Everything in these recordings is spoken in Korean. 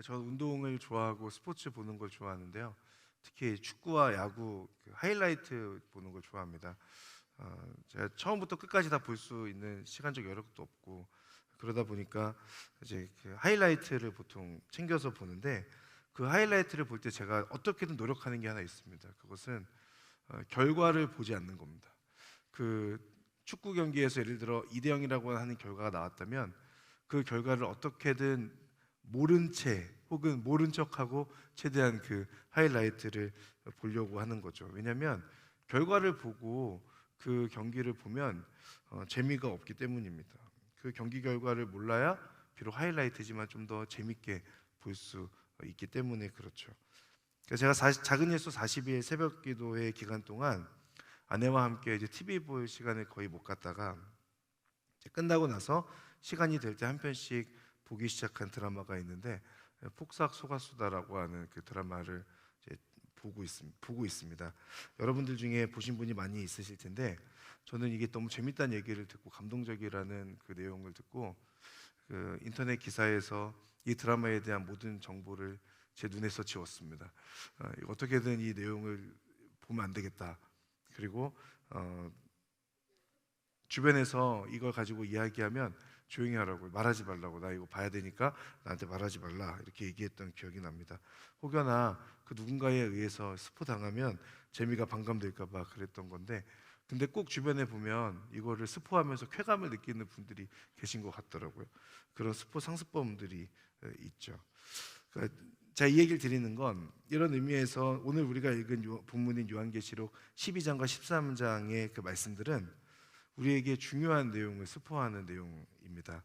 저는 운동을 좋아하고 스포츠 보는 걸 좋아하는데요. 특히 축구와 야구 하이라이트 보는 걸 좋아합니다. 제가 처음부터 끝까지 다 볼 수 있는 시간적 여력도 없고 그러다 보니까 이제 그 하이라이트를 보통 챙겨서 보는데, 그 하이라이트를 볼 때 제가 어떻게든 노력하는 게 하나 있습니다. 그것은 결과를 보지 않는 겁니다. 그 축구 경기에서 예를 들어 2대 0이라고 하는 결과가 나왔다면 그 결과를 어떻게든 모른 채 혹은 모른 척하고 최대한 그 하이라이트를 보려고 하는 거죠. 왜냐하면 결과를 보고 그 경기를 보면 재미가 없기 때문입니다. 그 경기 결과를 몰라야 비록 하이라이트지만 좀 더 재밌게 볼 수 있기 때문에 그렇죠. 그래서 제가 작은 예수 40일 새벽 기도회 기간 동안 아내와 함께 이제 TV 볼 시간을 거의 못 갖다가 이제 끝나고 나서 시간이 될 때 한 편씩 보기 시작한 드라마가 있는데, 폭삭 소가수다라고 하는 그 드라마를 이제 보고 있습니다. 여러분들 중에 보신 분이 많이 있으실 텐데, 저는 이게 너무 재밌다는 얘기를 듣고 감동적이라는 그 내용을 듣고 그 인터넷 기사에서 이 드라마에 대한 모든 정보를 제 눈에서 지웠습니다. 어떻게든 이 내용을 보면 안 되겠다. 그리고 주변에서 이걸 가지고 이야기하면 조용히 하라고, 말하지 말라고, 나 이거 봐야 되니까 나한테 말하지 말라, 이렇게 얘기했던 기억이 납니다. 혹여나 그 누군가에 의해서 스포 당하면 재미가 반감될까 봐 그랬던 건데, 근데 꼭 주변에 보면 이거를 스포하면서 쾌감을 느끼는 분들이 계신 것 같더라고요. 그런 스포 상습범들이 있죠. 그러니까 제가 이 얘기를 드리는 건 이런 의미에서 오늘 우리가 읽은 본문인 요한계시록 12장과 13장의 그 말씀들은 우리에게 중요한 내용을 스포하는 내용입니다.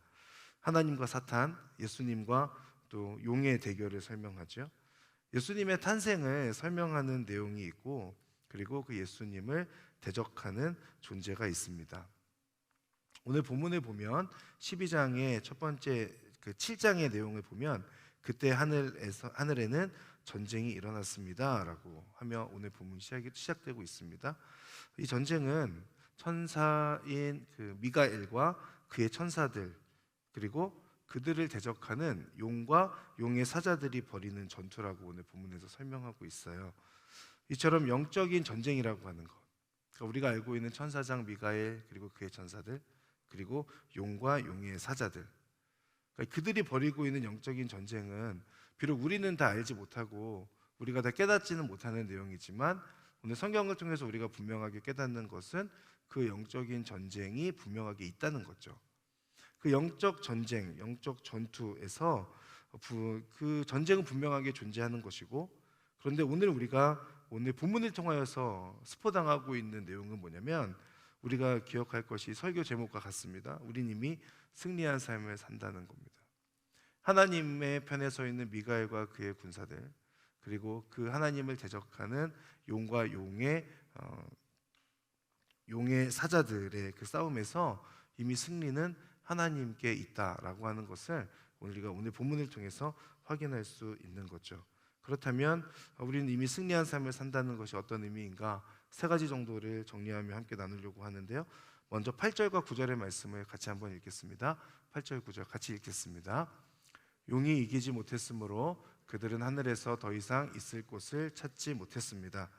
하나님과 사탄, 예수님과 또 용의 대결을 설명하죠. 예수님의 탄생을 설명하는 내용이 있고, 그리고 그 예수님을 대적하는 존재가 있습니다. 오늘 본문을 보면 12장의 첫 번째 그 7장의 내용을 보면 그때 하늘에는 전쟁이 일어났습니다라고 하며 오늘 본문 시작되고 있습니다. 이 전쟁은 천사인 그 미가엘과 그의 천사들, 그리고 그들을 대적하는 용과 용의 사자들이 벌이는 전투라고 오늘 본문에서 설명하고 있어요. 이처럼 영적인 전쟁이라고 하는 것, 그러니까 우리가 알고 있는 천사장 미가엘, 그리고 그의 천사들, 그리고 용과 용의 사자들, 그러니까 그들이 벌이고 있는 영적인 전쟁은 비록 우리는 다 알지 못하고 우리가 다 깨닫지는 못하는 내용이지만, 오늘 성경을 통해서 우리가 분명하게 깨닫는 것은 그 영적인 전쟁이 분명하게 있다는 거죠. 그 영적 전쟁, 영적 전투에서 그 전쟁은 분명하게 존재하는 것이고, 그런데 오늘 본문을 통하여서 스포당하고 있는 내용은 뭐냐면, 우리가 기억할 것이 설교 제목과 같습니다. 우린 이미 승리한 삶을 산다는 겁니다. 하나님의 편에 서 있는 미가엘과 그의 군사들, 그리고 그 하나님을 대적하는 용과 용의 사자들의 그 싸움에서 이미 승리는 하나님께 있다라고 하는 것을 우리가 오늘 본문을 통해서 확인할 수 있는 거죠. 그렇다면 우리는 이미 승리한 삶을 산다는 것이 어떤 의미인가, 세 가지 정도를 정리하며 함께 나누려고 하는데요. 먼저 8절과 9절의 말씀을 같이 한번 읽겠습니다. 8절 9절 같이 읽겠습니다. 용이 이기지 못했으므로 그들은 하늘에서 더 이상 있을 곳을 찾지 못했습니다.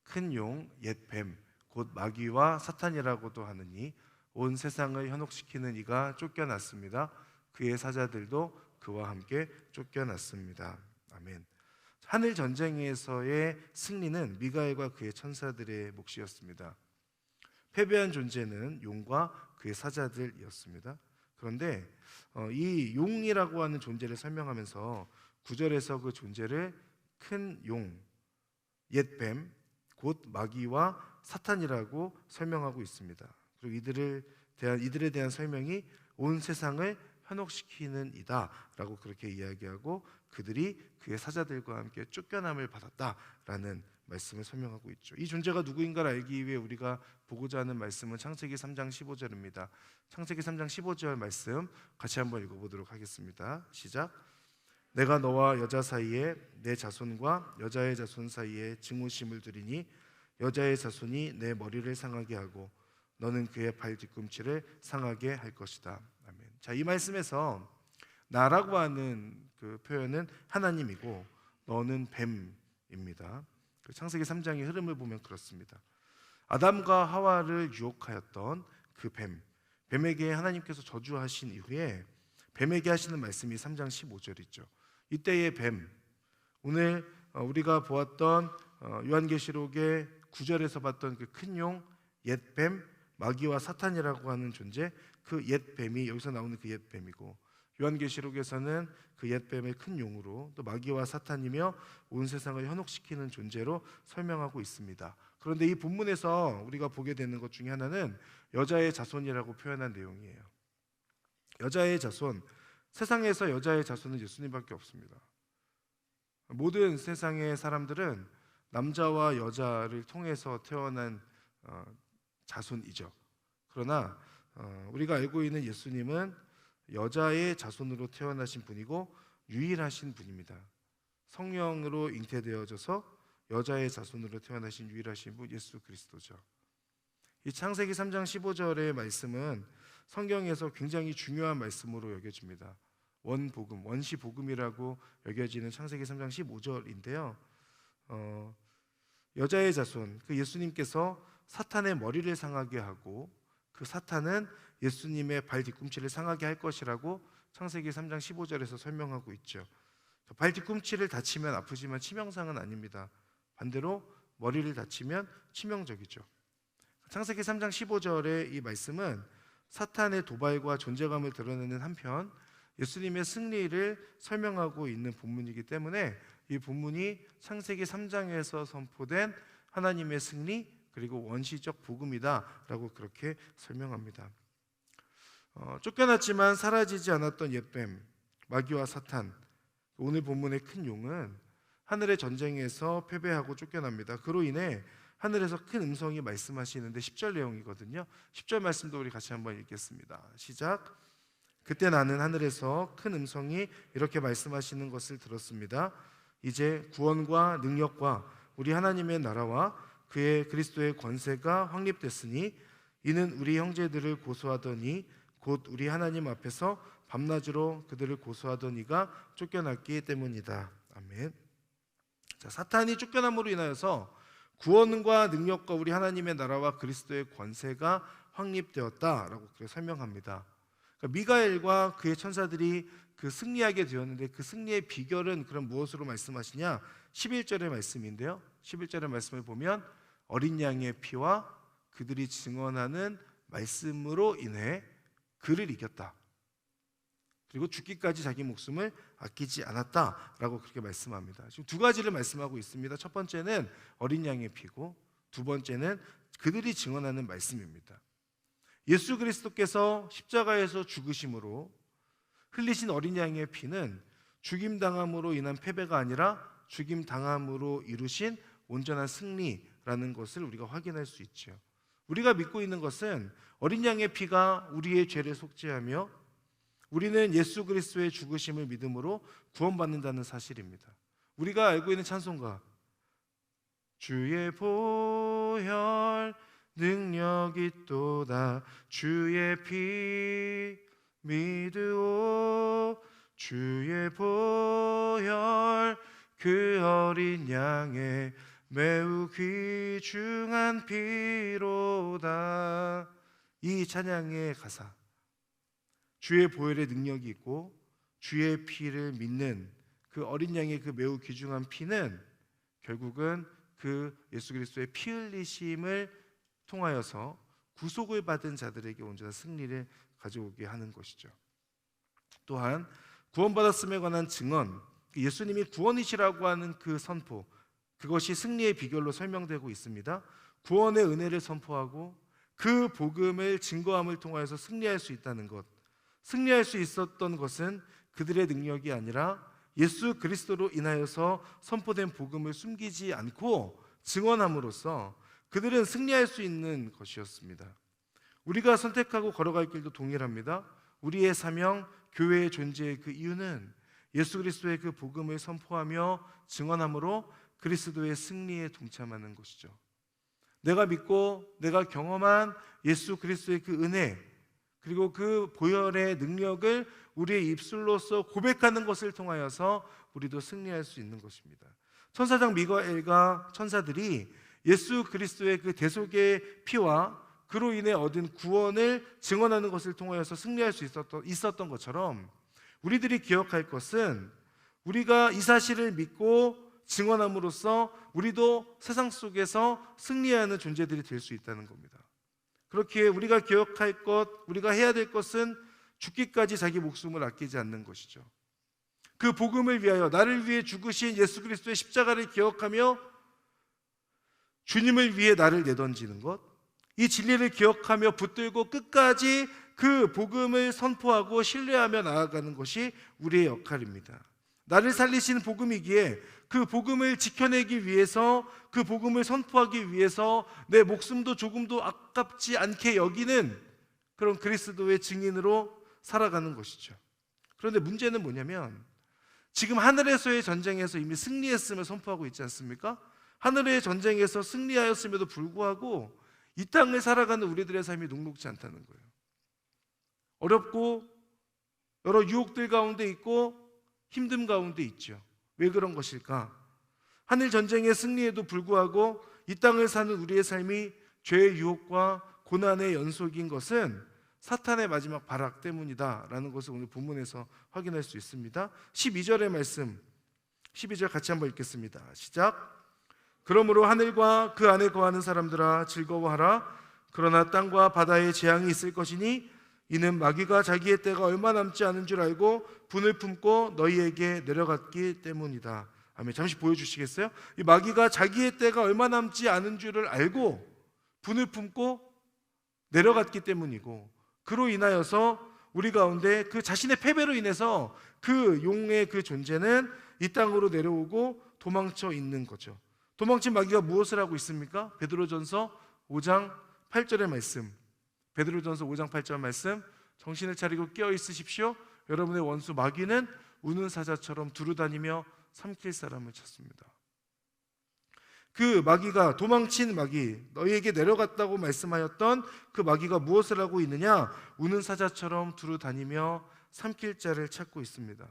큰 용, 옛 뱀, 곧 마귀와 사탄이라고도 하느니 온 세상을 현혹시키는 이가 쫓겨났습니다. 그의 사자들도 그와 함께 쫓겨났습니다. 아멘. 하늘 전쟁에서의 승리는 미가엘과 그의 천사들의 몫이었습니다. 패배한 존재는 용과 그의 사자들이었습니다. 그런데 이 용이라고 하는 존재를 설명하면서 9절에서 그 존재를 큰 용, 옛 뱀, 곧 마귀와 사탄이라고 설명하고 있습니다. 그리고 이들에 대한 설명이 온 세상을 현혹시키는 이다라고 그렇게 이야기하고, 그들이 그의 사자들과 함께 쫓겨남을 받았다라는 말씀을 설명하고 있죠. 이 존재가 누구인가를 알기 위해 우리가 보고자 하는 말씀은 창세기 3장 15절입니다. 창세기 3장 15절 말씀 같이 한번 읽어보도록 하겠습니다. 시작. 내가 너와 여자 사이에 내 자손과 여자의 자손 사이에 증오심을 두리니 여자의 자손이 내 머리를 상하게 하고 너는 그의 발 뒤꿈치를 상하게 할 것이다. 아멘. 자, 이 말씀에서 나라고 하는 그 표현은 하나님이고 너는 뱀입니다. 그 창세기 3장의 흐름을 보면 그렇습니다. 아담과 하와를 유혹하였던 그 뱀에게 하나님께서 저주하신 이후에 뱀에게 하시는 말씀이 3장 15절이죠. 이때의 뱀, 오늘 우리가 보았던 요한계시록의 9절에서 봤던 그 큰 용, 옛뱀, 마귀와 사탄이라고 하는 존재, 그 옛뱀이 여기서 나오는 그 옛뱀이고, 요한계시록에서는 그 옛뱀의 큰 용으로 또 마귀와 사탄이며 온 세상을 현혹시키는 존재로 설명하고 있습니다. 그런데 이 본문에서 우리가 보게 되는 것 중에 하나는 여자의 자손이라고 표현한 내용이에요. 여자의 자손, 세상에서 여자의 자손은 예수님밖에 없습니다. 모든 세상의 사람들은 남자와 여자를 통해서 태어난 자손이죠. 그러나 우리가 알고 있는 예수님은 여자의 자손으로 태어나신 분이고 유일하신 분입니다. 성령으로 잉태되어져서 여자의 자손으로 태어나신 유일하신 분 예수 그리스도죠. 이 창세기 3장 15절의 말씀은 성경에서 굉장히 중요한 말씀으로 여겨집니다. 원복음, 원시복음이라고 여겨지는 창세기 3장 15절인데요. 여자의 자손, 그 예수님께서 사탄의 머리를 상하게 하고 그 사탄은 예수님의 발 뒤꿈치를 상하게 할 것이라고 창세기 3장 15절에서 설명하고 있죠. 발 뒤꿈치를 다치면 아프지만 치명상은 아닙니다. 반대로 머리를 다치면 치명적이죠. 창세기 3장 15절의 이 말씀은 사탄의 도발과 존재감을 드러내는 한편 예수님의 승리를 설명하고 있는 본문이기 때문에 이 본문이 창세기 3장에서 선포된 하나님의 승리 그리고 원시적 복음이다라고 그렇게 설명합니다. 쫓겨났지만 사라지지 않았던 옛뱀 마귀와 사탄, 오늘 본문의 큰 용은 하늘의 전쟁에서 패배하고 쫓겨납니다. 그로 인해 하늘에서 큰 음성이 말씀하시는데 10절 내용이거든요. 10절 말씀도 우리 같이 한번 읽겠습니다. 시작. 그때 나는 하늘에서 큰 음성이 이렇게 말씀하시는 것을 들었습니다. 이제 구원과 능력과 우리 하나님의 나라와 그의 그리스도의 권세가 확립됐으니 이는 우리 형제들을 고소하더니 곧 우리 하나님 앞에서 밤낮으로 그들을 고소하던 이가 쫓겨났기 때문이다. 아멘. 자, 사탄이 쫓겨남으로 인하여서 구원과 능력과 우리 하나님의 나라와 그리스도의 권세가 확립되었다라고 그렇게 설명합니다. 그러니까 미가엘과 그의 천사들이 그 승리하게 되었는데 그 승리의 비결은 그럼 무엇으로 말씀하시냐? 11절의 말씀인데요. 11절의 말씀을 보면 어린 양의 피와 그들이 증언하는 말씀으로 인해 그를 이겼다. 그리고 죽기까지 자기 목숨을 아끼지 않았다라고 그렇게 말씀합니다. 지금 두 가지를 말씀하고 있습니다. 첫 번째는 어린 양의 피고 두 번째는 그들이 증언하는 말씀입니다. 예수 그리스도께서 십자가에서 죽으심으로 흘리신 어린 양의 피는 죽임당함으로 인한 패배가 아니라 죽임당함으로 이루신 온전한 승리라는 것을 우리가 확인할 수 있죠. 우리가 믿고 있는 것은 어린 양의 피가 우리의 죄를 속죄하며 우리는 예수 그리스도의 죽으심을 믿음으로 구원받는다는 사실입니다. 우리가 알고 있는 찬송가 주의 보혈 능력이 또다 주의 피 믿으오 주의 보혈 그 어린 양의 매우 귀중한 피로다. 이 찬양의 가사 주의 보혈의 능력이 있고 주의 피를 믿는 그 어린 양의 그 매우 귀중한 피는 결국은 그 예수 그리스도의 피 흘리심을 통하여서 구속을 받은 자들에게 온전한 승리를 가져오게 하는 것이죠. 또한 구원받았음에 관한 증언, 예수님이 구원이시라고 하는 그 선포, 그것이 승리의 비결로 설명되고 있습니다. 구원의 은혜를 선포하고 그 복음을 증거함을 통하여서 승리할 수 있다는 것, 승리할 수 있었던 것은 그들의 능력이 아니라 예수 그리스도로 인하여서 선포된 복음을 숨기지 않고 증언함으로써 그들은 승리할 수 있는 것이었습니다. 우리가 선택하고 걸어갈 길도 동일합니다. 우리의 사명, 교회의 존재의 그 이유는 예수 그리스도의 그 복음을 선포하며 증언함으로 그리스도의 승리에 동참하는 것이죠. 내가 믿고 내가 경험한 예수 그리스도의 그 은혜, 그리고 그 보혈의 능력을 우리의 입술로서 고백하는 것을 통하여서 우리도 승리할 수 있는 것입니다. 천사장 미가엘과 천사들이 예수 그리스도의 그 대속의 피와 그로 인해 얻은 구원을 증언하는 것을 통하여서 승리할 수 있었던 것처럼, 우리들이 기억할 것은 우리가 이 사실을 믿고 증언함으로써 우리도 세상 속에서 승리하는 존재들이 될 수 있다는 겁니다. 그렇기에 우리가 기억할 것, 우리가 해야 될 것은 죽기까지 자기 목숨을 아끼지 않는 것이죠. 그 복음을 위하여 나를 위해 죽으신 예수 그리스도의 십자가를 기억하며 주님을 위해 나를 내던지는 것, 이 진리를 기억하며 붙들고 끝까지 그 복음을 선포하고 신뢰하며 나아가는 것이 우리의 역할입니다. 나를 살리신 복음이기에 그 복음을 지켜내기 위해서, 그 복음을 선포하기 위해서 내 목숨도 조금도 아깝지 않게 여기는 그런 그리스도의 증인으로 살아가는 것이죠. 그런데 문제는 뭐냐면, 지금 하늘에서의 전쟁에서 이미 승리했음을 선포하고 있지 않습니까? 하늘의 전쟁에서 승리하였음에도 불구하고 이 땅을 살아가는 우리들의 삶이 녹록지 않다는 거예요. 어렵고 여러 유혹들 가운데 있고 힘듦 가운데 있죠. 왜 그런 것일까? 하늘 전쟁의 승리에도 불구하고 이 땅을 사는 우리의 삶이 죄의 유혹과 고난의 연속인 것은 사탄의 마지막 발악 때문이다라는 것을 오늘 본문에서 확인할 수 있습니다. 12절의 말씀, 12절 같이 한번 읽겠습니다. 시작. 그러므로 하늘과 그 안에 거하는 사람들아 즐거워하라. 그러나 땅과 바다에 재앙이 있을 것이니 이는 마귀가 자기의 때가 얼마 남지 않은 줄 알고 분을 품고 너희에게 내려갔기 때문이다. 아멘. 잠시 보여주시겠어요? 이 마귀가 자기의 때가 얼마 남지 않은 줄을 알고 분을 품고 내려갔기 때문이고, 그로 인하여서 우리 가운데 그 자신의 패배로 인해서 그 용의 그 존재는 이 땅으로 내려오고 도망쳐 있는 거죠. 도망친 마귀가 무엇을 하고 있습니까? 베드로전서 5장 8절의 말씀, 베드로전서 5장 8절 말씀, 정신을 차리고 깨어 있으십시오. 여러분의 원수 마귀는 우는 사자처럼 두루다니며 삼킬 사람을 찾습니다. 그 마귀가, 도망친 마귀, 너희에게 내려갔다고 말씀하였던 그 마귀가 무엇을 하고 있느냐? 우는 사자처럼 두루다니며 삼킬 자를 찾고 있습니다.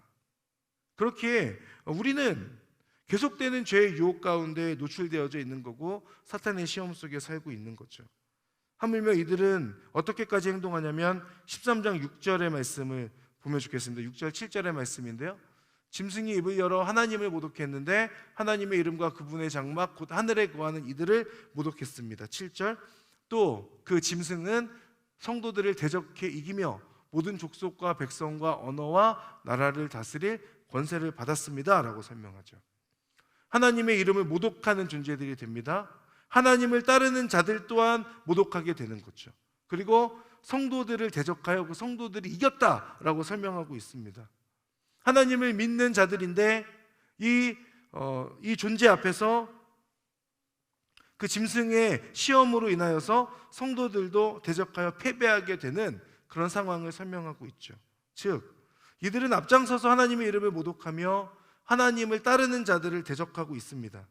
그렇기에 우리는 계속되는 죄의 유혹 가운데 노출되어져 있는 거고 사탄의 시험 속에 살고 있는 거죠. 하물며 이들은 어떻게까지 행동하냐면 13장 6절의 말씀을 보면 좋겠습니다. 6절 7절의 말씀인데요, 짐승이 입을 열어 하나님을 모독했는데 하나님의 이름과 그분의 장막 곧 하늘에 거하는 이들을 모독했습니다. 7절, 또 그 짐승은 성도들을 대적해 이기며 모든 족속과 백성과 언어와 나라를 다스릴 권세를 받았습니다 라고 설명하죠. 하나님의 이름을 모독하는 존재들이 됩니다. 하나님을 따르는 자들 또한 모독하게 되는 거죠. 그리고 성도들을 대적하여 그 성도들이 이겼다라고 설명하고 있습니다. 하나님을 믿는 자들인데 이 존재 앞에서 그 짐승의 시험으로 인하여서 성도들도 대적하여 패배하게 되는 그런 상황을 설명하고 있죠. 즉, 이들은 앞장서서 하나님의 이름을 모독하며 하나님을 따르는 자들을 대적하고 있습니다.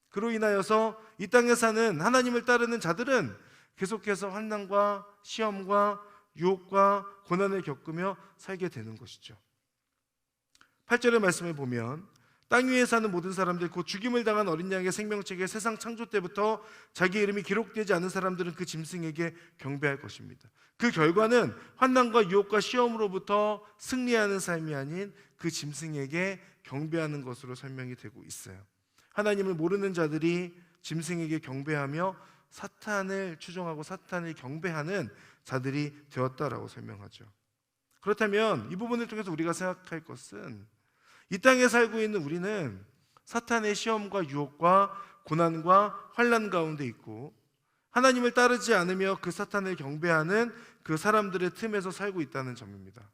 그로 인하여서 이 땅에 사는 하나님을 따르는 자들은 계속해서 환난과 시험과 유혹과 고난을 겪으며 살게 되는 것이죠. 8절의 말씀을 보면 땅 위에 사는 모든 사람들 곧 죽임을 당한 어린 양의 생명책에 세상 창조 때부터 자기 이름이 기록되지 않은 사람들은 그 짐승에게 경배할 것입니다. 그 결과는 환난과 유혹과 시험으로부터 승리하는 삶이 아닌 그 짐승에게 경배하는 것으로 설명이 되고 있어요. 하나님을 모르는 자들이 짐승에게 경배하며 사탄을 추종하고 사탄을 경배하는 자들이 되었다라고 설명하죠. 그렇다면 이 부분을 통해서 우리가 생각할 것은 이 땅에 살고 있는 우리는 사탄의 시험과 유혹과 고난과 환난 가운데 있고 하나님을 따르지 않으며 그 사탄을 경배하는 그 사람들의 틈에서 살고 있다는 점입니다.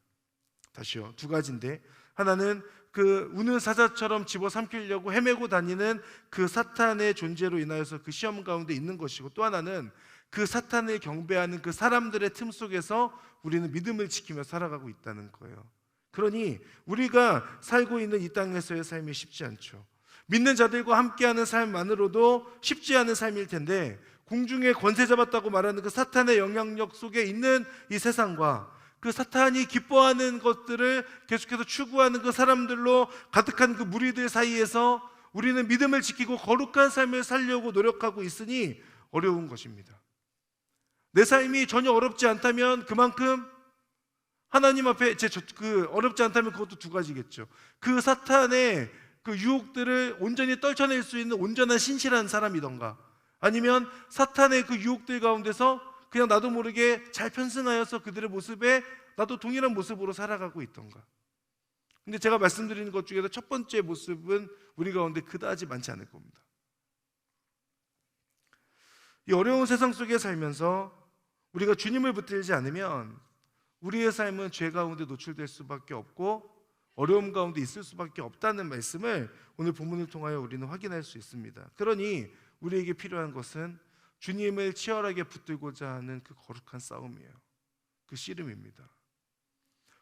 다시요, 두 가지인데, 하나는 그 우는 사자처럼 집어삼키려고 헤매고 다니는 그 사탄의 존재로 인하여서 그 시험 가운데 있는 것이고, 또 하나는 그 사탄을 경배하는 그 사람들의 틈 속에서 우리는 믿음을 지키며 살아가고 있다는 거예요. 그러니 우리가 살고 있는 이 땅에서의 삶이 쉽지 않죠. 믿는 자들과 함께하는 삶만으로도 쉽지 않은 삶일 텐데 공중에 권세 잡았다고 말하는 그 사탄의 영향력 속에 있는 이 세상과 그 사탄이 기뻐하는 것들을 계속해서 추구하는 그 사람들로 가득한 그 무리들 사이에서 우리는 믿음을 지키고 거룩한 삶을 살려고 노력하고 있으니 어려운 것입니다. 내 삶이 전혀 어렵지 않다면 그만큼 하나님 앞에 어렵지 않다면 그것도 두 가지겠죠. 그 사탄의 그 유혹들을 온전히 떨쳐낼 수 있는 온전한 신실한 사람이던가, 아니면 사탄의 그 유혹들 가운데서 그냥 나도 모르게 잘 편승하여서 그들의 모습에 나도 동일한 모습으로 살아가고 있던가. 근데 제가 말씀드리는 것 중에서 첫 번째 모습은 우리 가운데 그다지 많지 않을 겁니다. 이 어려운 세상 속에 살면서 우리가 주님을 붙들지 않으면 우리의 삶은 죄 가운데 노출될 수밖에 없고 어려움 가운데 있을 수밖에 없다는 말씀을 오늘 본문을 통하여 우리는 확인할 수 있습니다. 그러니 우리에게 필요한 것은 주님을 치열하게 붙들고자 하는 그 거룩한 싸움이에요. 그 씨름입니다.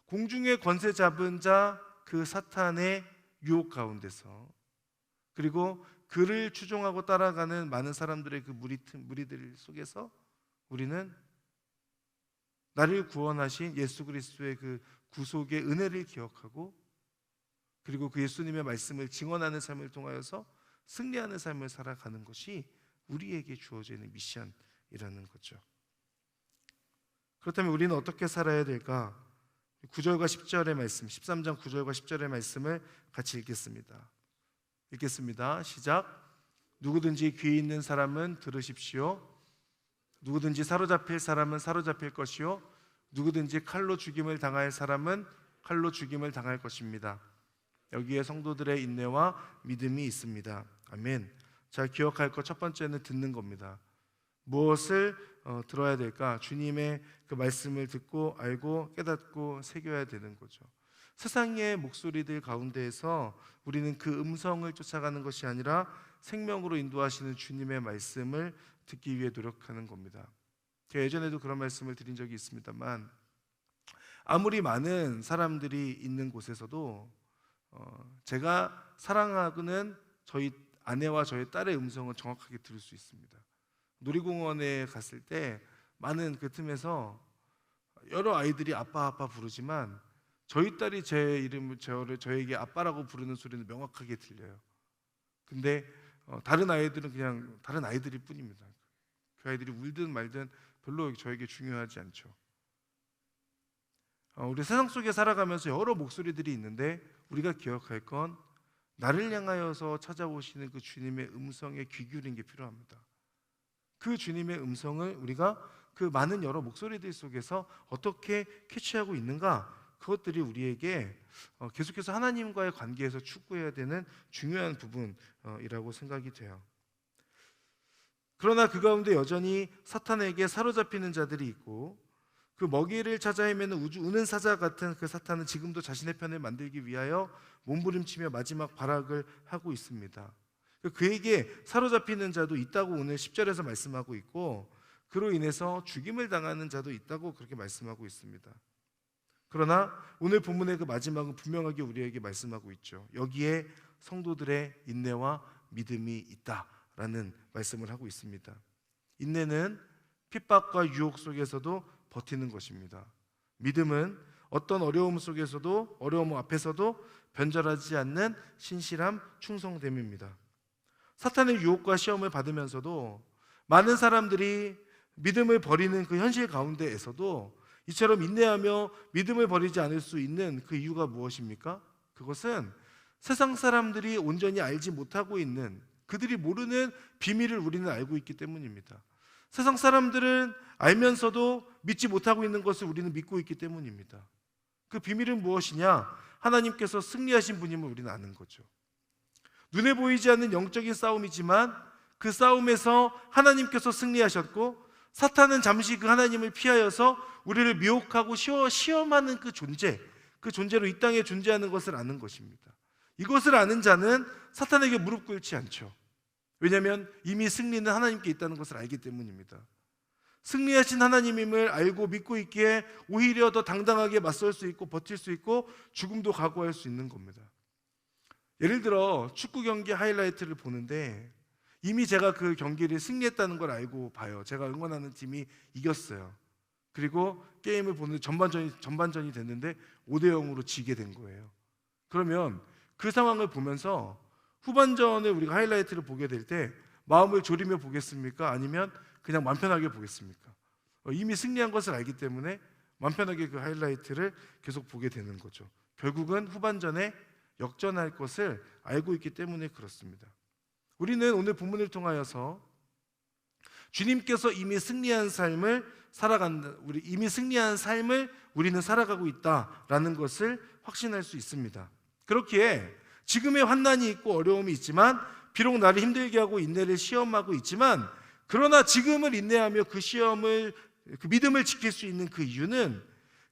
공중의 권세 잡은 자 그 사탄의 유혹 가운데서, 그리고 그를 추종하고 따라가는 많은 사람들의 그 무리들 속에서 우리는 나를 구원하신 예수 그리스도의 그 구속의 은혜를 기억하고, 그리고 그 예수님의 말씀을 증언하는 삶을 통하여서 승리하는 삶을 살아가는 것이 우리에게 주어져 있는 미션이라는 거죠. 그렇다면 우리는 어떻게 살아야 될까? 9절과 10절의 말씀, 13장 9절과 10절의 말씀을 같이 읽겠습니다. 시작. 누구든지 귀 있는 사람은 들으십시오. 누구든지 사로잡힐 사람은 사로잡힐 것이요, 누구든지 칼로 죽임을 당할 사람은 칼로 죽임을 당할 것입니다. 여기에 성도들의 인내와 믿음이 있습니다. 아멘. 자, 기억할 것 첫 번째는 듣는 겁니다. 무엇을 들어야 될까? 주님의 그 말씀을 듣고 알고 깨닫고 새겨야 되는 거죠. 세상의 목소리들 가운데에서 우리는 그 음성을 쫓아가는 것이 아니라 생명으로 인도하시는 주님의 말씀을 듣기 위해 노력하는 겁니다. 제가 예전에도 그런 말씀을 드린 적이 있습니다만, 아무리 많은 사람들이 있는 곳에서도 제가 사랑하는 저희 아내와 저희 딸의 음성은 정확하게 들을 수 있습니다. 놀이공원에 갔을 때 많은 그 틈에서 여러 아이들이 아빠 아빠 부르지만 저희 딸이 제 이름을 저에게 아빠라고 부르는 소리는 명확하게 들려요. 근데 다른 아이들은 그냥 다른 아이들일 뿐입니다. 그 아이들이 울든 말든 별로 저에게 중요하지 않죠. 우리 세상 속에 살아가면서 여러 목소리들이 있는데 우리가 기억할 건 나를 향하여서 찾아오시는 그 주님의 음성에 귀 기울이는 게 필요합니다. 그 주님의 음성을 우리가 그 많은 여러 목소리들 속에서 어떻게 캐치하고 있는가, 그것들이 우리에게 계속해서 하나님과의 관계에서 추구해야 되는 중요한 부분이라고 생각이 돼요. 그러나 그 가운데 여전히 사탄에게 사로잡히는 자들이 있고, 그 먹이를 찾아 헤매는 우는 사자 같은 그 사탄은 지금도 자신의 편을 만들기 위하여 몸부림치며 마지막 발악을 하고 있습니다. 그에게 사로잡히는 자도 있다고 오늘 10절에서 말씀하고 있고, 그로 인해서 죽임을 당하는 자도 있다고 그렇게 말씀하고 있습니다. 그러나 오늘 본문의 그 마지막은 분명하게 우리에게 말씀하고 있죠. 여기에 성도들의 인내와 믿음이 있다라는 말씀을 하고 있습니다. 인내는 핍박과 유혹 속에서도 버티는 것입니다. 믿음은 어떤 어려움 속에서도, 어려움 앞에서도 변절하지 않는 신실함, 충성됨입니다. 사탄의 유혹과 시험을 받으면서도 많은 사람들이 믿음을 버리는 그 현실 가운데에서도 이처럼 인내하며 믿음을 버리지 않을 수 있는 그 이유가 무엇입니까? 그것은 세상 사람들이 온전히 알지 못하고 있는, 그들이 모르는 비밀을 우리는 알고 있기 때문입니다. 세상 사람들은 알면서도 믿지 못하고 있는 것을 우리는 믿고 있기 때문입니다. 그 비밀은 무엇이냐? 하나님께서 승리하신 분임을 우리는 아는 거죠. 눈에 보이지 않는 영적인 싸움이지만 그 싸움에서 하나님께서 승리하셨고, 사탄은 잠시 그 하나님을 피하여서 우리를 미혹하고 시험하는 그 존재로 이 땅에 존재하는 것을 아는 것입니다. 이것을 아는 자는 사탄에게 무릎 꿇지 않죠. 왜냐하면 이미 승리는 하나님께 있다는 것을 알기 때문입니다. 승리하신 하나님임을 알고 믿고 있기에 오히려 더 당당하게 맞설 수 있고 버틸 수 있고 죽음도 각오할 수 있는 겁니다. 예를 들어 축구 경기 하이라이트를 보는데 이미 제가 그 경기를 승리했다는 걸 알고 봐요. 제가 응원하는 팀이 이겼어요. 그리고 게임을 보는 전반전이 됐는데 5대0으로 지게 된 거예요. 그러면 그 상황을 보면서 후반전에 우리가 하이라이트를 보게 될 때 마음을 졸이며 보겠습니까? 아니면 그냥 맘 편하게 보겠습니까? 이미 승리한 것을 알기 때문에 맘 편하게 그 하이라이트를 계속 보게 되는 거죠. 결국은 후반전에 역전할 것을 알고 있기 때문에 그렇습니다. 우리는 오늘 본문을 통하여서 주님께서 이미 승리한 삶을 우리는 살아가고 있다라는 것을 확신할 수 있습니다. 그렇기에 지금의 환난이 있고 어려움이 있지만, 비록 나를 힘들게 하고 인내를 시험하고 있지만, 그러나 지금을 인내하며 그 믿음을 지킬 수 있는 그 이유는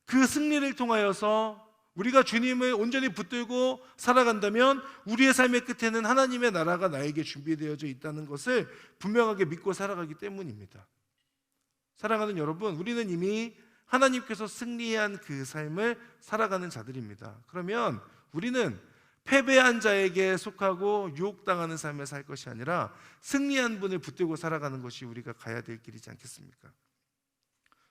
그 승리를 통하여서 우리가 주님을 온전히 붙들고 살아간다면 우리의 삶의 끝에는 하나님의 나라가 나에게 준비되어져 있다는 것을 분명하게 믿고 살아가기 때문입니다. 사랑하는 여러분, 우리는 이미 하나님께서 승리한 그 삶을 살아가는 자들입니다. 그러면 우리는 패배한 자에게 속하고 유혹당하는 삶을 살 것이 아니라 승리한 분을 붙들고 살아가는 것이 우리가 가야 될 길이지 않겠습니까?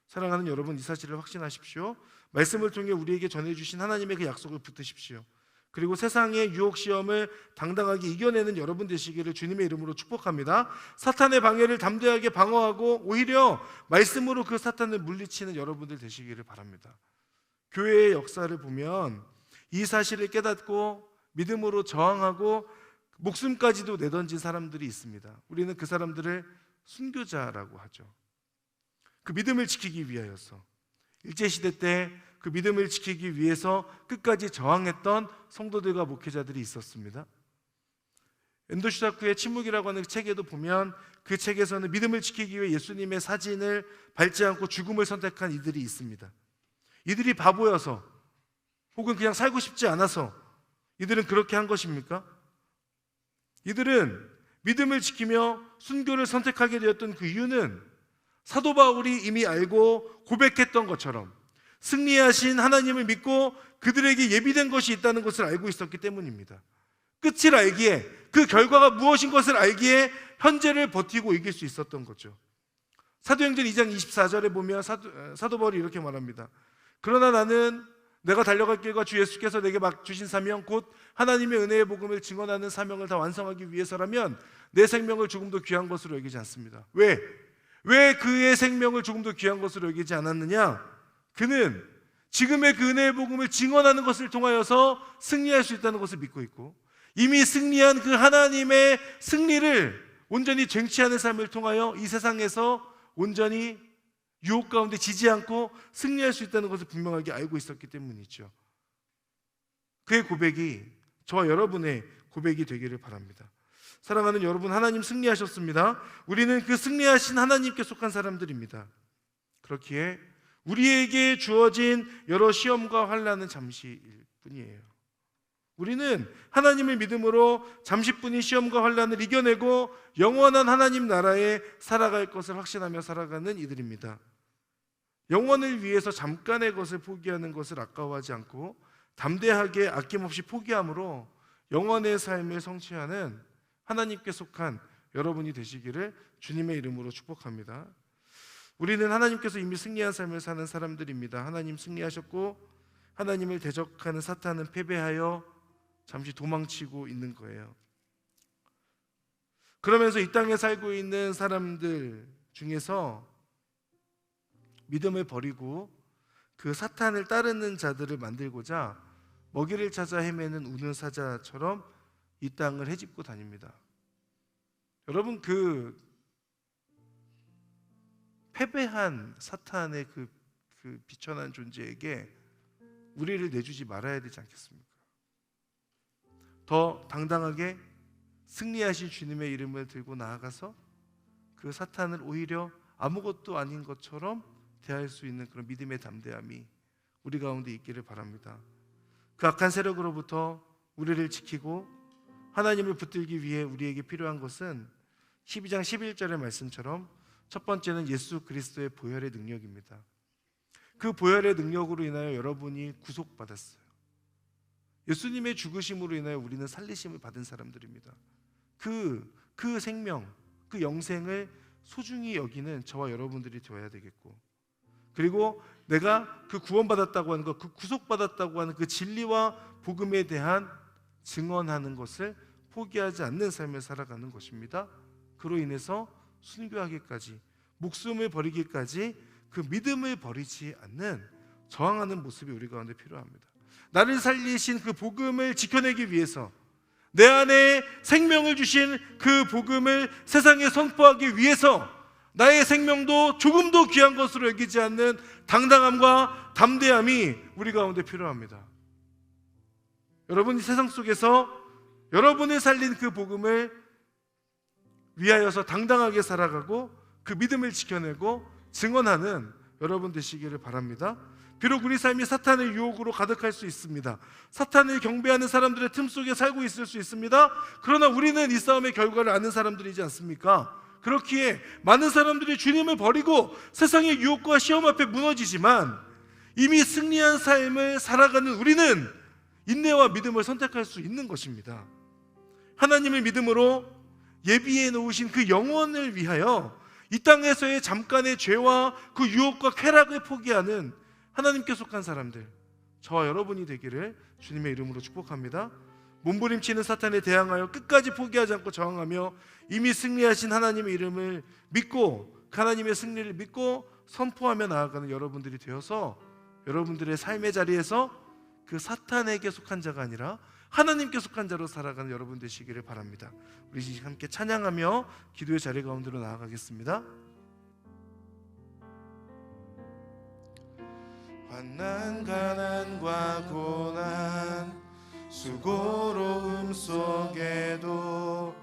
사랑하는 여러분, 이 사실을 확신하십시오. 말씀을 통해 우리에게 전해주신 하나님의 그 약속을 붙드십시오. 그리고 세상의 유혹 시험을 당당하게 이겨내는 여러분 되시기를 주님의 이름으로 축복합니다. 사탄의 방해를 담대하게 방어하고 오히려 말씀으로 그 사탄을 물리치는 여러분들 되시기를 바랍니다. 교회의 역사를 보면 이 사실을 깨닫고 믿음으로 저항하고 목숨까지도 내던진 사람들이 있습니다. 우리는 그 사람들을 순교자라고 하죠. 그 믿음을 지키기 위하여서, 일제시대 때 그 믿음을 지키기 위해서 끝까지 저항했던 성도들과 목회자들이 있었습니다. 엔도슈다쿠의 침묵이라고 하는 책에도 보면 그 책에서는 믿음을 지키기 위해 예수님의 사진을 밟지 않고 죽음을 선택한 이들이 있습니다. 이들이 바보여서 혹은 그냥 살고 싶지 않아서 이들은 그렇게 한 것입니까? 이들은 믿음을 지키며 순교를 선택하게 되었던 그 이유는 사도 바울이 이미 알고 고백했던 것처럼 승리하신 하나님을 믿고 그들에게 예비된 것이 있다는 것을 알고 있었기 때문입니다. 끝을 알기에, 그 결과가 무엇인 것을 알기에 현재를 버티고 이길 수 있었던 거죠. 사도행전 2장 24절에 보면 사도 바울이 이렇게 말합니다. 그러나 나는 내가 달려갈 길과 주 예수께서 내게 막 주신 사명, 곧 하나님의 은혜의 복음을 증언하는 사명을 다 완성하기 위해서라면 내 생명을 조금도 귀한 것으로 여기지 않습니다. 왜 그의 생명을 조금도 귀한 것으로 여기지 않았느냐? 그는 지금의 그 은혜의 복음을 증언하는 것을 통하여서 승리할 수 있다는 것을 믿고 있고, 이미 승리한 그 하나님의 승리를 온전히 쟁취하는 삶을 통하여 이 세상에서 온전히 유혹 가운데 지지 않고 승리할 수 있다는 것을 분명하게 알고 있었기 때문이죠. 그의 고백이 저와 여러분의 고백이 되기를 바랍니다. 사랑하는 여러분, 하나님 승리하셨습니다. 우리는 그 승리하신 하나님께 속한 사람들입니다. 그렇기에 우리에게 주어진 여러 시험과 환난은 잠시일 뿐이에요. 우리는 하나님을 믿음으로 잠시뿐인 시험과 환난을 이겨내고 영원한 하나님 나라에 살아갈 것을 확신하며 살아가는 이들입니다. 영원을 위해서 잠깐의 것을 포기하는 것을 아까워하지 않고 담대하게 아낌없이 포기함으로 영원의 삶을 성취하는 하나님께 속한 여러분이 되시기를 주님의 이름으로 축복합니다. 우리는 하나님께서 이미 승리한 삶을 사는 사람들입니다. 하나님 승리하셨고 하나님을 대적하는 사탄은 패배하여 잠시 도망치고 있는 거예요. 그러면서 이 땅에 살고 있는 사람들 중에서 믿음을 버리고 그 사탄을 따르는 자들을 만들고자 먹이를 찾아 헤매는 우는 사자처럼 이 땅을 헤집고 다닙니다. 여러분, 그 패배한 사탄의 그 비천한 존재에게 우리를 내주지 말아야 되지 않겠습니까? 더 당당하게 승리하신 주님의 이름을 들고 나아가서 그 사탄을 오히려 아무것도 아닌 것처럼 대할 수 있는 그런 믿음의 담대함이 우리 가운데 있기를 바랍니다. 그 악한 세력으로부터 우리를 지키고 하나님을 붙들기 위해 우리에게 필요한 것은 12장 11절의 말씀처럼 첫 번째는 예수 그리스도의 보혈의 능력입니다. 그 보혈의 능력으로 인하여 여러분이 구속받았어요. 예수님의 죽으심으로 인하여 우리는 살리심을 받은 사람들입니다. 그 그 생명, 그 영생을 소중히 여기는 저와 여러분들이 되어야 되겠고, 그리고 내가 그 구원받았다고 하는 것, 그 구속받았다고 하는 그 진리와 복음에 대한 증언하는 것을 포기하지 않는 삶을 살아가는 것입니다. 그로 인해서 순교하기까지, 목숨을 버리기까지 그 믿음을 버리지 않는 저항하는 모습이 우리 가운데 필요합니다. 나를 살리신 그 복음을 지켜내기 위해서, 내 안에 생명을 주신 그 복음을 세상에 선포하기 위해서 나의 생명도 조금도 귀한 것으로 여기지 않는 당당함과 담대함이 우리 가운데 필요합니다. 여러분이 세상 속에서 여러분을 살린 그 복음을 위하여서 당당하게 살아가고 그 믿음을 지켜내고 증언하는 여러분 되시기를 바랍니다. 비록 우리 삶이 사탄의 유혹으로 가득할 수 있습니다. 사탄을 경배하는 사람들의 틈 속에 살고 있을 수 있습니다. 그러나 우리는 이 싸움의 결과를 아는 사람들이지 않습니까? 그렇기에 많은 사람들이 주님을 버리고 세상의 유혹과 시험 앞에 무너지지만 이미 승리한 삶을 살아가는 우리는 인내와 믿음을 선택할 수 있는 것입니다. 하나님을 믿음으로 예비해 놓으신 그 영원을 위하여 이 땅에서의 잠깐의 죄와 그 유혹과 쾌락을 포기하는 하나님께 속한 사람들, 저와 여러분이 되기를 주님의 이름으로 축복합니다. 몸부림치는 사탄에 대항하여 끝까지 포기하지 않고 저항하며 이미 승리하신 하나님의 이름을 믿고 하나님의 승리를 믿고 선포하며 나아가는 여러분들이 되어서 여러분들의 삶의 자리에서 그 사탄에게 속한 자가 아니라 하나님께 속한 자로 살아가는 여러분 되시기를 바랍니다. 우리 함께 찬양하며 기도의 자리 가운데로 나아가겠습니다. 환난 가난과 고난 수고로움 속에도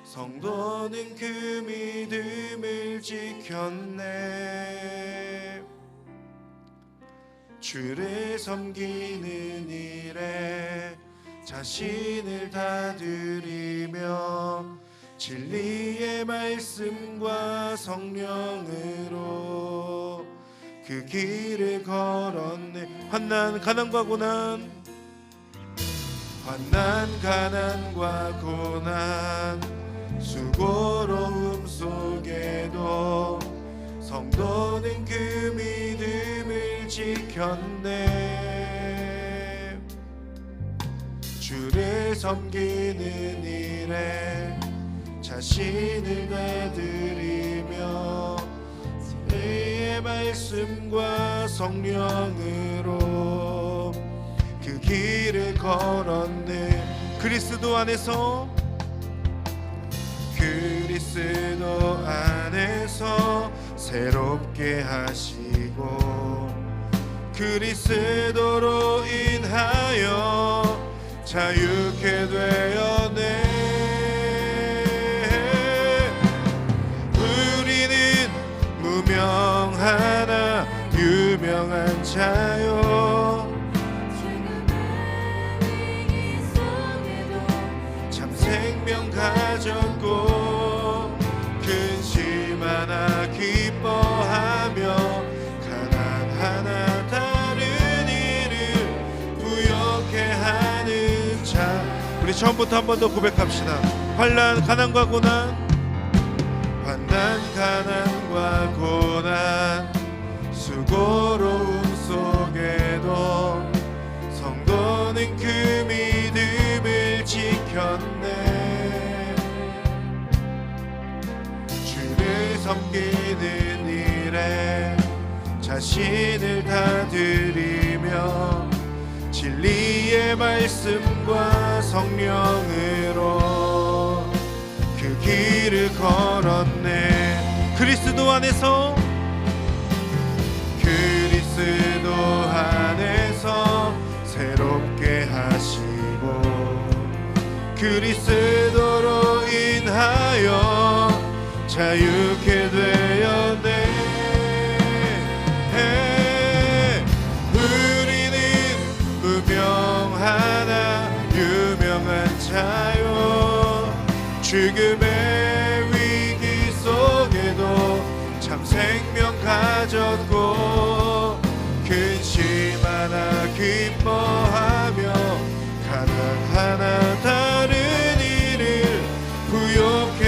성도는 그 믿음을 지켰네. 주를 섬기는 일에 자신을 다 드리며 진리의 말씀과 성령으로 그 길을 걸었네. 환난 가난과 고난, 환난 가난과 고난 수고로움 속에도 성도는 그 믿음을 지켰네. 주를 섬기는 일에 자신을 다 드리며 진리의 말씀과 성령으로 그 길을 걸었네. 그리스도 안에서 새롭게 하시고 그리스도로 인하여 자유케 되었네. 우리는 무명하나 유명한 자요 참 생명 가졌고 근심 하나 기뻐하며 가난 하나 다른 일을 부욕해 하는 자. 우리 처음부터 한 번 더 고백합시다. 환난 가난과 고난, 환난 가난과 고난 수고로움 속에도 성도는 그 믿음을 지켰네. 주를 섬기는 일에 자신을 다 드리며 진리의 말씀과 성령으로 그 길을 걸었네. 그리스도 안에서 새롭게 하시고 그리스도로 인하여 자유케 되었네. 우리는 무명하나 유명한 자요 죽음의 위기 속에도 참 생명 가졌고 근심 하나 기뻐하며 가난 하나 다른 일을 부욕해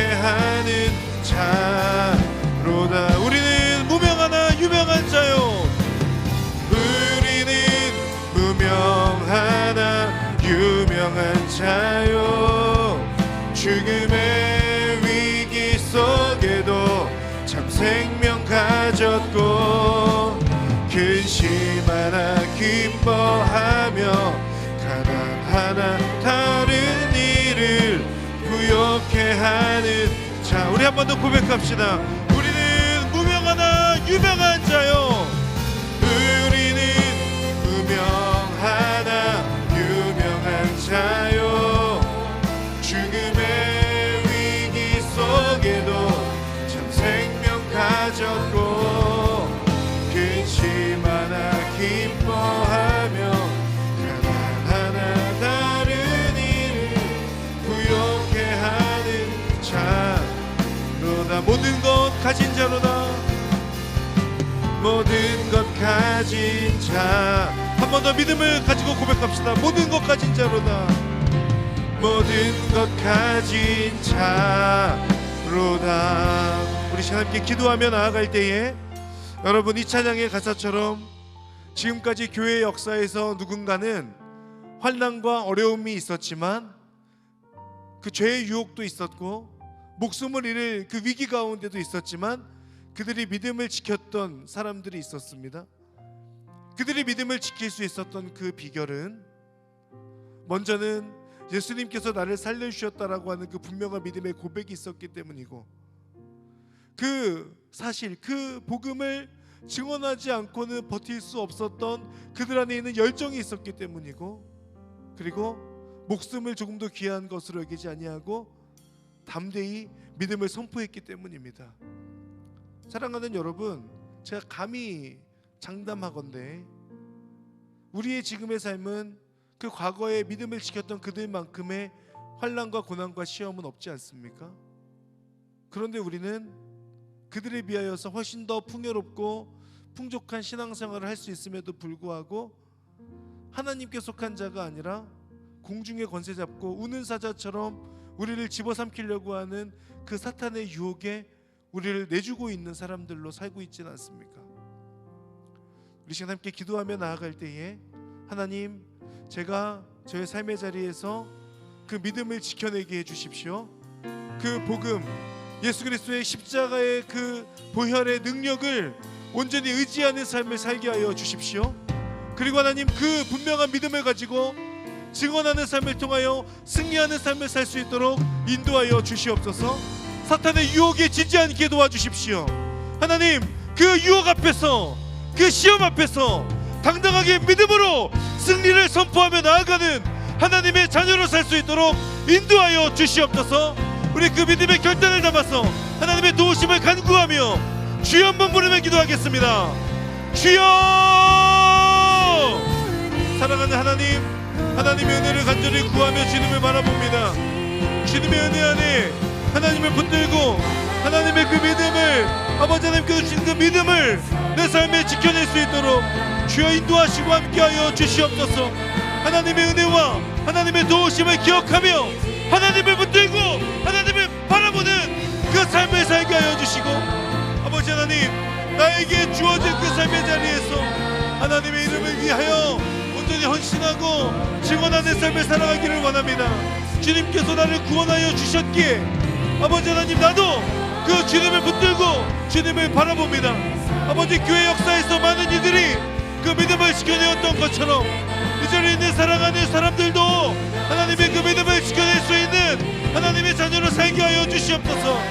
유명한 자요 죽음의 위기 속에도 참 생명 가졌고 근심 하나 기뻐하며 가난 하나 다른 이를 부욕해 하는 자 우리 한 번 더 고백합시다. 우리는 무명하나 유명한 자요 우리는 무명하나 유명한 자요 죽음의 위기 속에도 참 생명 가졌고 근심 하나 기뻐하며 가난하나 다른 이를 부욕해 하는 자로다 모든 것 가진 자로다 모든 것 가진 자 한 번 더 믿음을 가지고 고백합시다. 모든 것 가진 자로다 모든 것 가진 자로다. 우리 하나님께 기도하며 나아갈 때에 여러분 이 찬양의 가사처럼 지금까지 교회 역사에서 누군가는 환난과 어려움이 있었지만 그 죄의 유혹도 있었고 목숨을 잃을 그 위기 가운데도 있었지만 그들이 믿음을 지켰던 사람들이 있었습니다. 그들이 믿음을 지킬 수 있었던 그 비결은 먼저는 예수님께서 나를 살려주셨다라고 하는 그 분명한 믿음의 고백이 있었기 때문이고 그 사실 그 복음을 증언하지 않고는 버틸 수 없었던 그들 안에 있는 열정이 있었기 때문이고 그리고 목숨을 조금 더 귀한 것으로 여기지 아니하고 담대히 믿음을 선포했기 때문입니다. 사랑하는 여러분, 제가 감히 장담하건대 우리의 지금의 삶은 그 과거에 믿음을 지켰던 그들만큼의 환난과 고난과 시험은 없지 않습니까? 그런데 우리는 그들에 비하여서 훨씬 더 풍요롭고 풍족한 신앙생활을 할 수 있음에도 불구하고 하나님께 속한 자가 아니라 공중의 권세 잡고 우는 사자처럼 우리를 집어삼키려고 하는 그 사탄의 유혹에 우리를 내주고 있는 사람들로 살고 있지는 않습니까? 우리 시간 함께 기도하며 나아갈 때에 하나님, 제가 저의 삶의 자리에서 그 믿음을 지켜내게 해주십시오. 그 복음, 예수 그리스도의 십자가의 그 보혈의 능력을 온전히 의지하는 삶을 살게 하여 주십시오. 그리고 하나님, 그 분명한 믿음을 가지고 증언하는 삶을 통하여 승리하는 삶을 살 수 있도록 인도하여 주시옵소서. 사탄의 유혹에 지지 않게 도와주십시오. 하나님, 그 유혹 앞에서, 그 시험 앞에서 당당하게 믿음으로 승리를 선포하며 나아가는 하나님의 자녀로 살 수 있도록 인도하여 주시옵소서. 우리 그 믿음의 결단을 담아서 하나님의 도우심을 간구하며 주여 한번 부르며 기도하겠습니다. 주여! 사랑하는 하나님, 하나님의 은혜를 간절히 구하며 주님을 바라봅니다. 주님의 은혜 안에 하나님을 붙들고 하나님의 그 믿음을, 아버지 하나님께서 주신 그 믿음을 내 삶에 지켜낼 수 있도록 주여 인도하시고 함께하여 주시옵소서. 하나님의 은혜와 하나님의 도우심을 기억하며 하나님을 붙들고 하나님을 바라보는 그 삶을 살게 하여 주시고, 아버지 하나님, 나에게 주어진 그 삶의 자리에서 하나님의 이름을 위하여 온전히 헌신하고 증언하는 삶을 살아가기를 원합니다. 주님께서 나를 구원하여 주셨기에 아버지 하나님, 나도 그 주님을 붙들고 주님을 바라봅니다. 아버지, 교회 역사에서 많은 이들이 그 믿음을 지켜내었던 것처럼 이 자리에 있는 사랑하는 사람들도 하나님의 그 믿음을 지켜낼 수 있는 하나님의 자녀로 살게 하여 주시옵소서.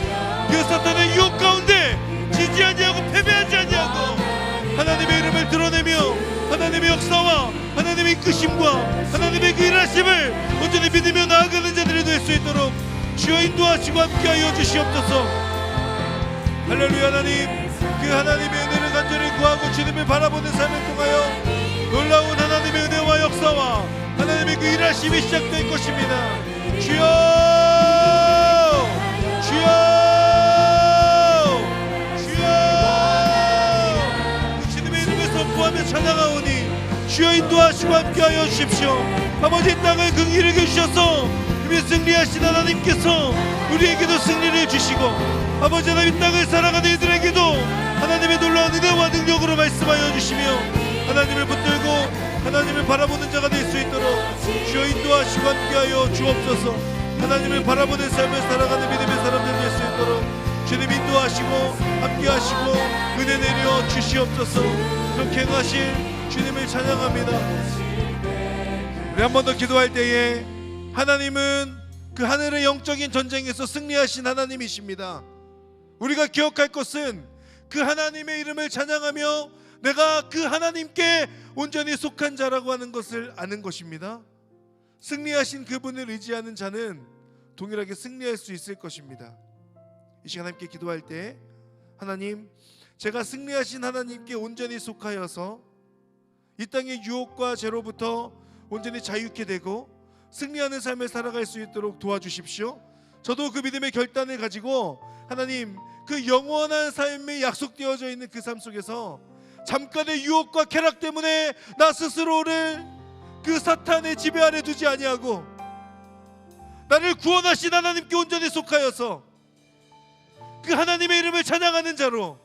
그 사탄의 유혹 가운데 지지 아니하고 패배하지 아니하고 하나님의 이름을 드러내며 하나님의 역사와 하나님의 이끄심과 하나님의 그 일하심을 온전히 믿으며 나아가는 자들이 될 수 있도록 주여 인도하시고 함께하여 주시옵소서. 할렐루야. 하나님, 그 하나님의 은혜를 간절히 구하고 주님을 바라보는 삶을 통하여 놀라운 하나님의 은혜와 역사와 하나님의 그 일하심이 시작될 것입니다. 주여, 주여, 주여. 그 주님의 이름을 선포하며 찬양하오니 주여 인도하시고 함께하여 주십시오. 아버지, 땅을 긍휼하게 주셔서 이미 승리하신 하나님께서 우리에게도 승리를 주시고, 아버지 하나님, 땅을 살아가는 이들에게도 하나님의 놀라운 은혜와 능력으로 말씀하여 주시며 하나님을 붙들고 하나님을 바라보는 자가 될 수 있도록 주여 인도하시고 함께하여 주옵소서. 하나님을 바라보는 삶을 살아가는 믿음의 사람들 될 수 있도록 주님 인도하시고 함께하시고 은혜 내려 주시옵소서. 그렇게 행하실 주님을 찬양합니다. 우리 한 번 더 기도할 때에 하나님은 그 하늘의 영적인 전쟁에서 승리하신 하나님이십니다. 우리가 기억할 것은 그 하나님의 이름을 찬양하며 내가 그 하나님께 온전히 속한 자라고 하는 것을 아는 것입니다. 승리하신 그분을 의지하는 자는 동일하게 승리할 수 있을 것입니다. 이 시간 함께 기도할 때 하나님, 제가 승리하신 하나님께 온전히 속하여서 이 땅의 유혹과 죄로부터 온전히 자유케 되고 승리하는 삶을 살아갈 수 있도록 도와주십시오. 저도 그 믿음의 결단을 가지고 하나님, 그 영원한 삶이 약속되어져 있는 그 삶 속에서 잠깐의 유혹과 쾌락 때문에 나 스스로를 그 사탄의 지배 아래 두지 아니하고 나를 구원하신 하나님께 온전히 속하여서 그 하나님의 이름을 찬양하는 자로,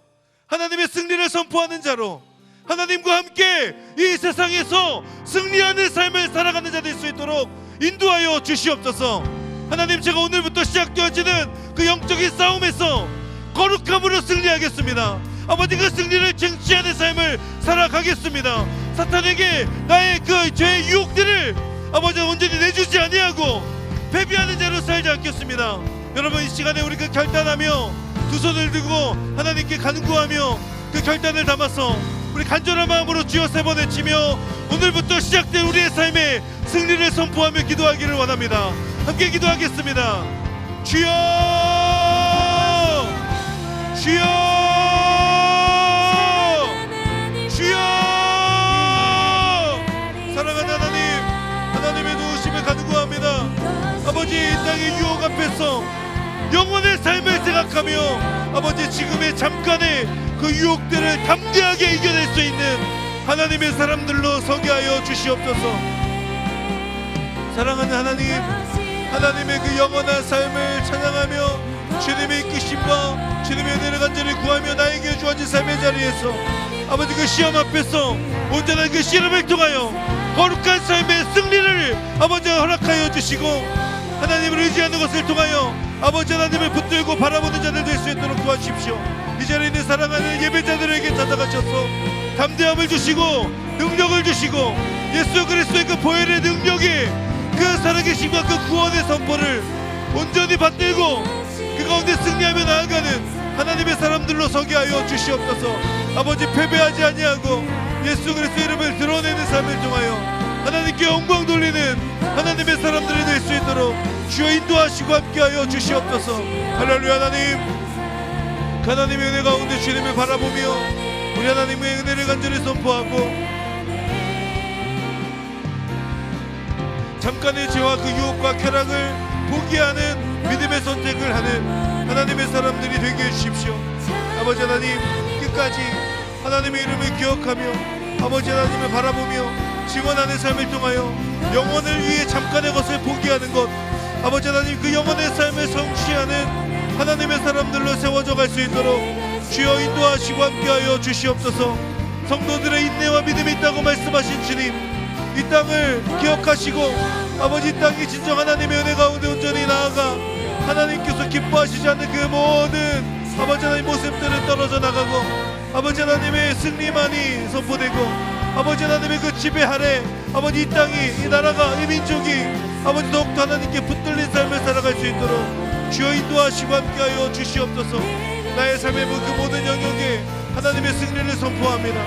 하나님의 승리를 선포하는 자로, 하나님과 함께 이 세상에서 승리하는 삶을 살아가는 자 될 수 있도록 인도하여 주시옵소서. 하나님, 제가 오늘부터 시작되어지는 그 영적인 싸움에서 거룩함으로 승리하겠습니다. 아버지, 그 승리를 쟁취하는 삶을 살아가겠습니다. 사탄에게 나의 그 죄의 유혹들을 아버지 온전히 내주지 아니하고 패배하는 자로 살지 않겠습니다. 여러분, 이 시간에 우리가 결단하며 두 손을 들고 하나님께 간구하며 그 결단을 담아서 우리 간절한 마음으로 주여 세 번 외치며 오늘부터 시작된 우리의 삶에 승리를 선포하며 기도하기를 원합니다. 함께 기도하겠습니다. 주여, 주여, 주여. 사랑하는 하나님, 하나님의 도우심을 간구합니다. 아버지, 이 땅의 유혹 앞에서 영원의 삶을 생각하며 아버지, 지금의 잠깐의 그 유혹들을 담대하게 이겨낼 수 있는 하나님의 사람들로 서게 하여 주시옵소서. 사랑하는 하나님, 하나님의 그 영원한 삶을 찬양하며 주님의 이끄심과 주님의 은혜를 간절히 구하며 나에게 주어진 삶의 자리에서 아버지, 그 시험 앞에서 온전한 그 씨름을 통하여 거룩한 삶의 승리를 아버지 허락하여 주시고 하나님을 의지하는 것을 통하여 아버지 하나님을 붙들고 바라보는 자들 될 수 있도록 도와주십시오. 이 자리에 있는 사랑하는 예배자들에게 찾아가셔서 담대함을 주시고 능력을 주시고 예수 그리스도의 그 보혈의 능력이 그 살아계심과 그 구원의 선포를 온전히 받들고 그 가운데 승리하며 나아가는 하나님의 사람들로 서게 하여 주시옵소서. 아버지, 패배하지 아니하고 예수 그리스도 이름을 드러내는 삶을 통하여 하나님께 영광 돌리는 하나님의 사람들이 될 수 있도록 주여 인도하시고 함께하여 주시옵소서. 할렐루야. 하나님, 하나님의 은혜 가운데 주님을 바라보며 우리 하나님의 은혜를 간절히 선포하고 잠깐의 죄와 그 유혹과 쾌락을 포기하는 믿음의 선택을 하는 하나님의 사람들이 되게 해주십시오. 아버지 하나님, 끝까지 하나님의 이름을 기억하며 아버지 하나님을 바라보며 증언하는 삶을 통하여 영혼을 위해 잠깐의 것을 포기하는 것, 아버지 하나님, 그 영혼의 삶을 성취하는 하나님의 사람들로 세워져 갈 수 있도록 주여 인도하시고 함께하여 주시옵소서. 성도들의 인내와 믿음이 있다고 말씀하신 주님, 이 땅을 기억하시고 아버지, 이 땅이 진정 하나님의 은혜 가운데 온전히 나아가 하나님께서 기뻐하시지 않는 그 모든 아버지 하나님 모습들은 떨어져 나가고 아버지 하나님의 승리만이 선포되고 아버지 하나님의 그 지배 아래 아버지 이 땅이, 이 나라가, 이 민족이 아버지 더욱더 하나님께 붙들린 삶을 살아갈 수 있도록 주여 인도하시고 함께하여 주시옵소서. 나의 삶의 그 모든 영역에 하나님의 승리를 선포합니다.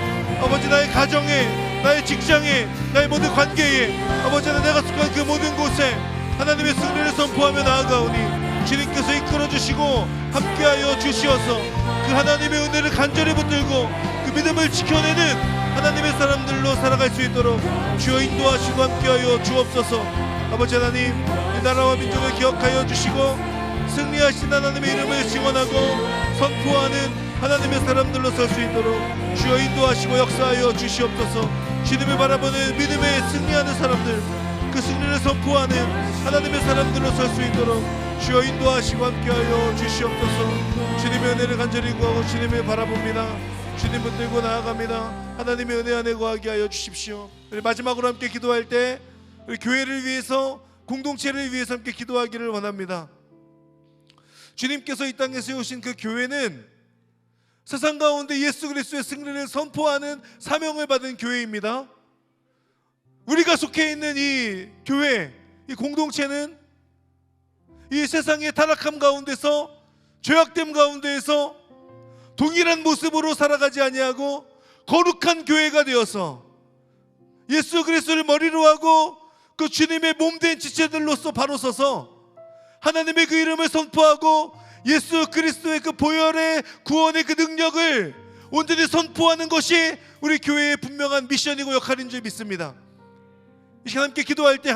아버지, 나의 가정에, 나의 직장에, 나의 모든 관계에 아버지 하나님, 내가 속한 그 모든 곳에 하나님의 승리를 선포하며 나아가오니 주님께서 이끌어주시고 함께하여 주시어서 그 하나님의 은혜를 간절히 붙들고 그 믿음을 지켜내는 하나님의 사람들로 살아갈 수 있도록 주여 인도하시고 함께하여 주옵소서. 아버지 하나님, 이 나라와 민족을 기억하여 주시고 승리하신 하나님의 이름을 증언하고 선포하는 하나님의 사람들로 설 수 있도록 주여 인도하시고 역사하여 주시옵소서. 주님을 바라보는 믿음에 승리하는 사람들, 그 승리를 선포하는 하나님의 사람들로 설 수 있도록 주여 인도하시고 함께하여 주시옵소서. 주님의 은혜를 간절히 구하고 주님을 바라봅니다. 주님 붙들고 나아갑니다. 하나님의 은혜 안에 거하게 하여 주십시오. 우리 마지막으로 함께 기도할 때 우리 교회를 위해서, 공동체를 위해서 함께 기도하기를 원합니다. 주님께서 이 땅에 세우신 그 교회는 세상 가운데 예수 그리스도의 승리를 선포하는 사명을 받은 교회입니다. 우리가 속해 있는 이 교회, 이 공동체는 이 세상의 타락함 가운데서, 죄악됨 가운데에서 동일한 모습으로 살아가지 아니하고 거룩한 교회가 되어서 예수 그리스도를 머리로 하고 그 주님의 몸된 지체들로서 바로 서서 하나님의 그 이름을 선포하고 예수 그리스도의 그 보혈의 구원의 그 능력을 온전히 선포하는 것이 우리 교회의 분명한 미션이고 역할인 줄 믿습니다. 이 시간 함께 기도할 때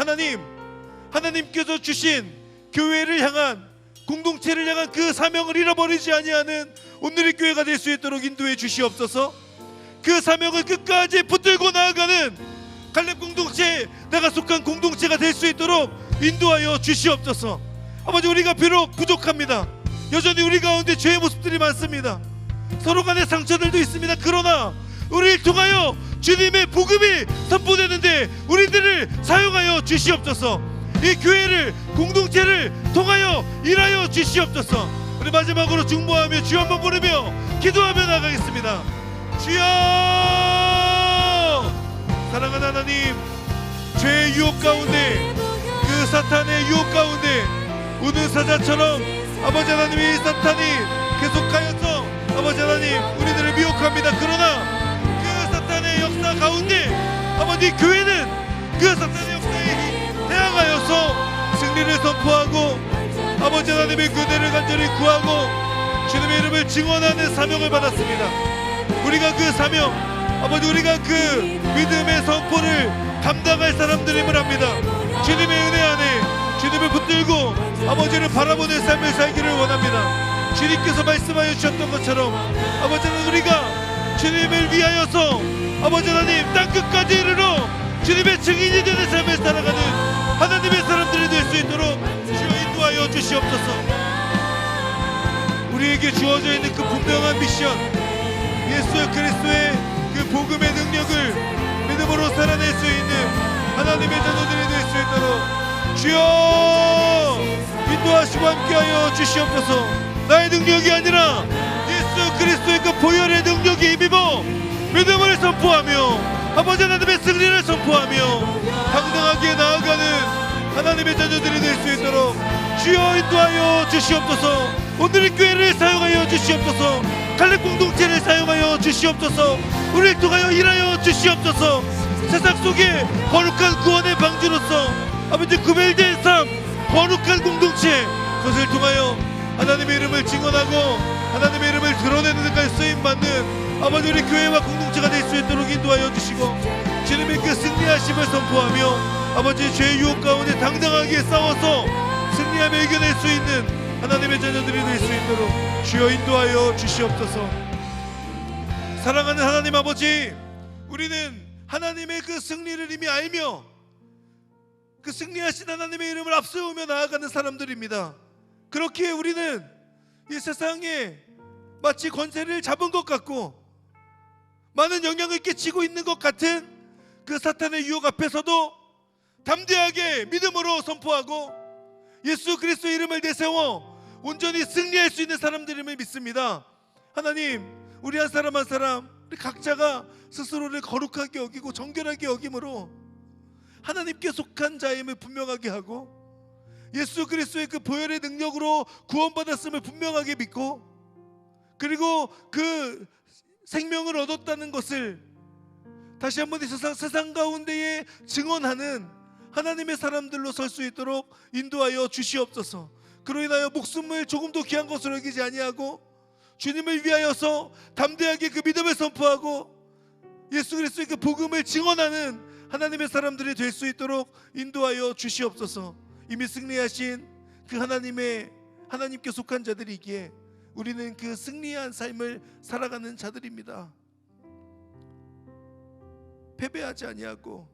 하나님께서 주신 교회를 향한, 공동체를 향한 그 사명을 잃어버리지 아니하는 오늘의 교회가 될 수 있도록 인도해 주시옵소서. 그 사명을 끝까지 붙들고 나아가는 갈렙 공동체, 내가 속한 공동체가 될 수 있도록 인도하여 주시옵소서. 아버지, 우리가 비록 부족합니다. 여전히 우리 가운데 죄의 모습들이 많습니다. 서로 간의 상처들도 있습니다. 그러나 우리를 통하여 주님의 복음이 선포되는데 우리들을 사용하여 주시옵소서. 이 교회를, 공동체를 통하여 일하여 주시옵소서. 우리 마지막으로 중보하며 주여 한번 부르며 기도하며 나가겠습니다. 주여! 사랑하는 하나님, 죄의 유혹 가운데, 그 사탄의 유혹 가운데 우는 사자처럼 아버지 하나님, 이 사탄이 계속하여서 아버지 하나님 우리들을 미혹합니다. 그러나 그 사탄의 역사 가운데 아버지 교회는 그 사탄의 역사에 대항하여서 승리를 선포하고 아버지 하나님의 그대를 간절히 구하고 주님의 이름을 증언하는 사명을 받았습니다. 우리가 그 사명, 아버지, 우리가 그 믿음의 선포를 감당할 사람들임을 압니다. 주님의 은혜 안에 주님을 붙들고 아버지를 바라보는 삶을 살기를 원합니다. 주님께서 말씀하여 주셨던 것처럼 아버지는 우리가 주님을 위하여서 아버지 하나님 땅끝까지 이르러 주님의 증인이 되는 삶을 살아가는 하나님의 사람들이 될 수 있도록 주여 인도하여 주시옵소서. 우리에게 주어져 있는 그 분명한 미션, 예수 그리스도의 그 복음의 능력을 믿음으로 살아낼 수 있는 하나님의 자녀들이 될 수 있도록 주여 인도하시고 함께하여 주시옵소서. 나의 능력이 아니라 예수 그리스도의 그 보혈의 능력이 힘입어 믿음을 선포하며 아버지 하나님의 승리를 선포하며 당당하게 나아가는 하나님의 자녀들이 될 수 있도록 주여 인도하여 주시옵소서. 오늘의 교회를 사용하여 주시옵소서. 갈렙 공동체를 사용하여 주시옵소서. 우리를 통하여 일하여 주시옵소서. 세상 속에 거룩한 구원의 방주로서 아버지 구별된 삶, 거룩한 공동체, 그것을 통하여 하나님의 이름을 증언하고 하나님의 이름을 드러내는 데까지 쓰임받는 아버지 우리 교회와 공동체가 될 수 있도록 인도하여 주시고 주님의 그 승리하심을 선포하며 아버지 죄의 유혹 가운데 당당하게 싸워서 승리하며 이겨낼 수 있는 하나님의 자녀들이 될 수 있도록 주여 인도하여 주시옵소서. 사랑하는 하나님 아버지, 우리는 하나님의 그 승리를 이미 알며 그 승리하신 하나님의 이름을 앞세우며 나아가는 사람들입니다. 그렇기에 우리는 이 세상에 마치 권세를 잡은 것 같고 많은 영향을 끼치고 있는 것 같은 그 사탄의 유혹 앞에서도 담대하게 믿음으로 선포하고 예수 그리스도의 이름을 내세워 온전히 승리할 수 있는 사람들임을 믿습니다. 하나님, 우리 한 사람 한 사람 우리 각자가 스스로를 거룩하게 여기고 정결하게 여김으로 하나님께 속한 자임을 분명하게 하고 예수 그리스도의 그 보혈의 능력으로 구원받았음을 분명하게 믿고 그리고 그 생명을 얻었다는 것을 다시 한번 이 세상 가운데에 증언하는 하나님의 사람들로 설 수 있도록 인도하여 주시옵소서. 그로 인하여 목숨을 조금도 귀한 것으로 여기지 아니하고 주님을 위하여서 담대하게 그 믿음을 선포하고 예수 그리스도의 그 복음을 증언하는 하나님의 사람들이 될 수 있도록 인도하여 주시옵소서. 이미 승리하신 그 하나님께 속한 자들이기에 우리는 그 승리한 삶을 살아가는 자들입니다. 패배하지 아니하고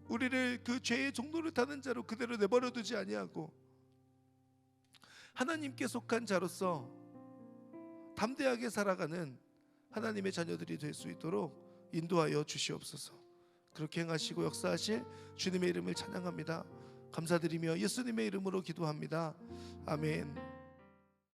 우리를 그 죄의 종로를 타는 자로 그대로 내버려 두지 아니하고 하나님께 속한 자로서 담대하게 살아가는 하나님의 자녀들이 될 수 있도록 인도하여 주시옵소서. 그렇게 행하시고 역사하실 주님의 이름을 찬양합니다. 감사드리며 예수님의 이름으로 기도합니다. 아멘.